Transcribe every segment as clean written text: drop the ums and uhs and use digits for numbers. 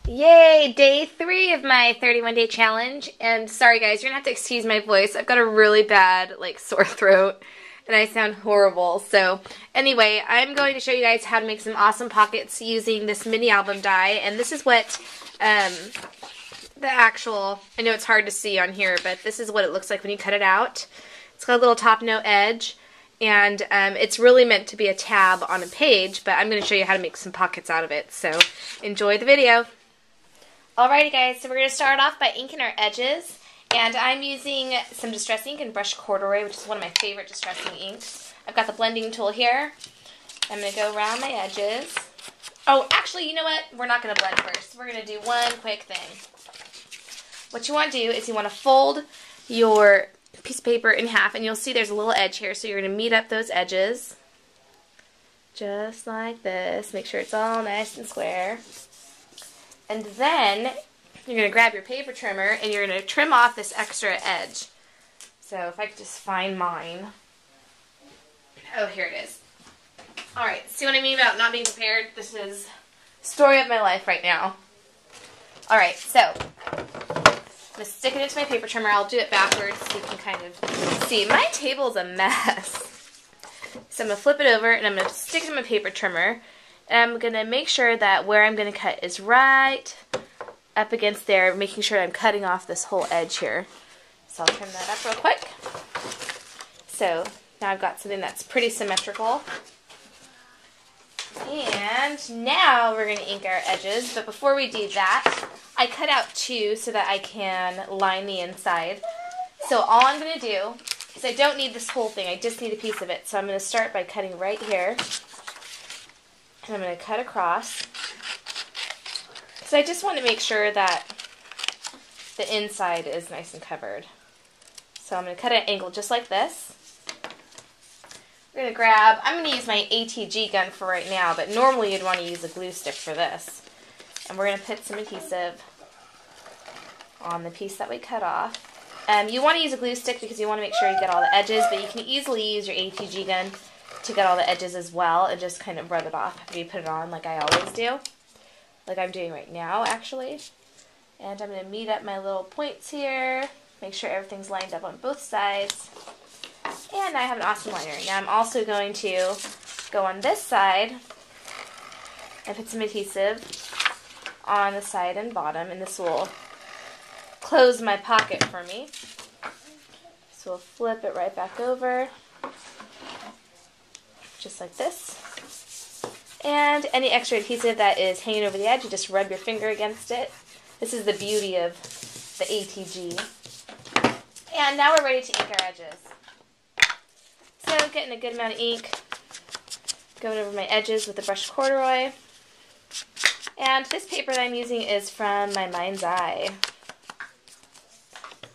Yay, day 3 of my 31-day challenge. And sorry guys, you're gonna have to excuse my voice. I've got a really bad, sore throat, and I sound horrible. So anyway, I'm going to show you guys how to make some awesome pockets using this mini album die. And this is what the actual, I know it's hard to see on here, but this is what it looks like when you cut it out. It's got a little top note edge, and it's really meant to be a tab on a page, but I'm going to show you how to make some pockets out of it. So enjoy the video. Alrighty guys, so we're going to start off by inking our edges, and I'm using some Distress ink and brushed corduroy, which is one of my favorite distressing inks. I've got the blending tool here. I'm going to go around my edges. Oh, actually, you know what? We're not going to blend first. We're going to do one quick thing. What you want to do is you want to fold your piece of paper in half, and you'll see there's a little edge here, so you're going to meet up those edges. Just like this. Make sure it's all nice and square. And then you're going to grab your paper trimmer and you're going to trim off this extra edge. So if I could just find mine. Oh, here it is. Alright, see what I mean about not being prepared? This is the story of my life right now. Alright, so I'm going to stick it into my paper trimmer. I'll do it backwards so you can kind of see. My table's a mess. So I'm going to flip it over and I'm going to stick it in my paper trimmer. And I'm going to make sure that where I'm going to cut is right up against there, making sure I'm cutting off this whole edge here. So I'll trim that up real quick. So now I've got something that's pretty symmetrical. And now we're going to ink our edges, but before we do that, I cut out 2 so that I can line the inside. So all I'm going to do is I don't need this whole thing, I just need a piece of it. So I'm going to start by cutting right here. And I'm going to cut across. So I just want to make sure that the inside is nice and covered. So I'm going to cut at an angle just like this. We're going to grab, I'm going to use my ATG gun for right now, but normally you'd want to use a glue stick for this. And we're going to put some adhesive on the piece that we cut off. You want to use a glue stick because you want to make sure you get all the edges, but you can easily use your ATG gun to get all the edges as well and just kind of rub it off after you put it on, like I always do. Like I'm doing right now, actually. And I'm going to meet up my little points here, make sure everything's lined up on both sides. And I have an awesome liner. Now I'm also going to go on this side and put some adhesive on the side and bottom, and this will close my pocket for me. So we'll flip it right back over, just like this. And any extra adhesive that is hanging over the edge, you just rub your finger against it. This is the beauty of the ATG. And now we're ready to ink our edges. So getting a good amount of ink, going over my edges with the brushed corduroy. And this paper that I'm using is from my Mind's Eye.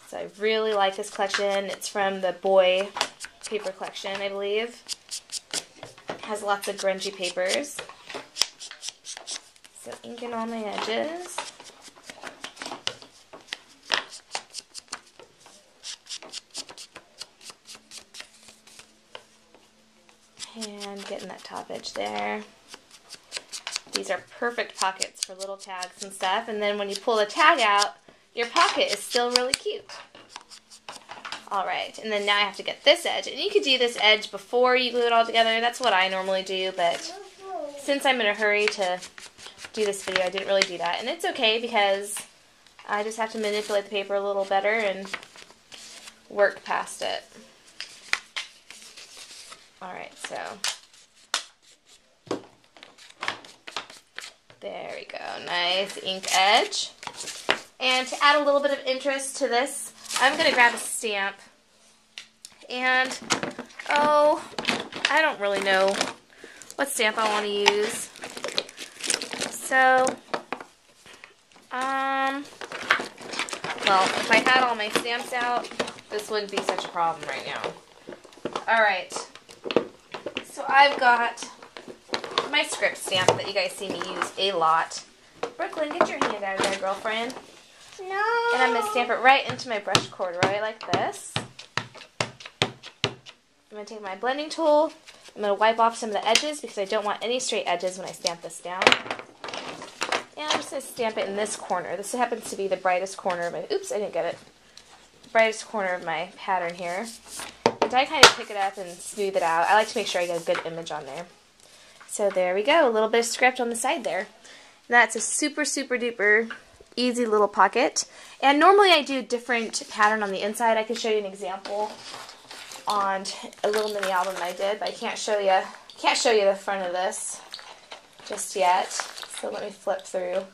So I really like this collection. It's from the Boy paper collection, I believe. Has lots of grungy papers. So inking all my edges. And getting that top edge there. These are perfect pockets for little tags and stuff. And then when you pull the tag out, your pocket is still really cute. Alright, and then now I have to get this edge. And you could do this edge before you glue it all together. That's what I normally do, but since I'm in a hurry to do this video, I didn't really do that. And it's okay because I just have to manipulate the paper a little better and work past it. Alright, so there we go. Nice ink edge. And to add a little bit of interest to this, I'm going to grab a stamp, and, oh, I don't really know what stamp I want to use. So, well, if I had all my stamps out, this wouldn't be such a problem right now. Alright, so I've got my script stamp that you guys see me use a lot. Brooklyn, get your hand out of there, girlfriend. No. And I'm going to stamp it right into my brushed corduroy like this. I'm going to take my blending tool. I'm going to wipe off some of the edges because I don't want any straight edges when I stamp this down. And I'm just going to stamp it in this corner. This happens to be the brightest corner of my, oops, I didn't get it. Brightest corner of my pattern here. And I kind of pick it up and smooth it out. I like to make sure I get a good image on there. So there we go, a little bit of script on the side there. And that's a super, super duper easy little pocket. And normally I do a different pattern on the inside. I can show you an example on a little mini album I did, but I can't show you the front of this just yet. So let me flip through and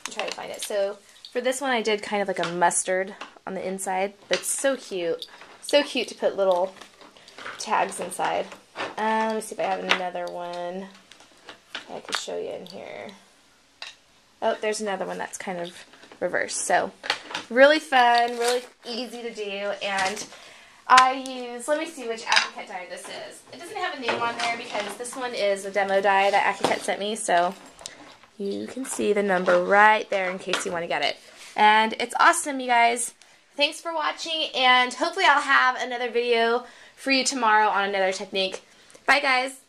try to find it. So for this one I did kind of like a mustard on the inside, but it's so cute. So cute to put little tags inside. Let me see if I have another one I could show you in here. Oh, there's another one that's kind of reversed. So really fun, really easy to do, and I use, let me see which Akiket die this is. It doesn't have a name on there because this one is a demo die that Akiket sent me, so you can see the number right there in case you want to get it. And it's awesome, you guys. Thanks for watching, and hopefully I'll have another video for you tomorrow on another technique. Bye, guys.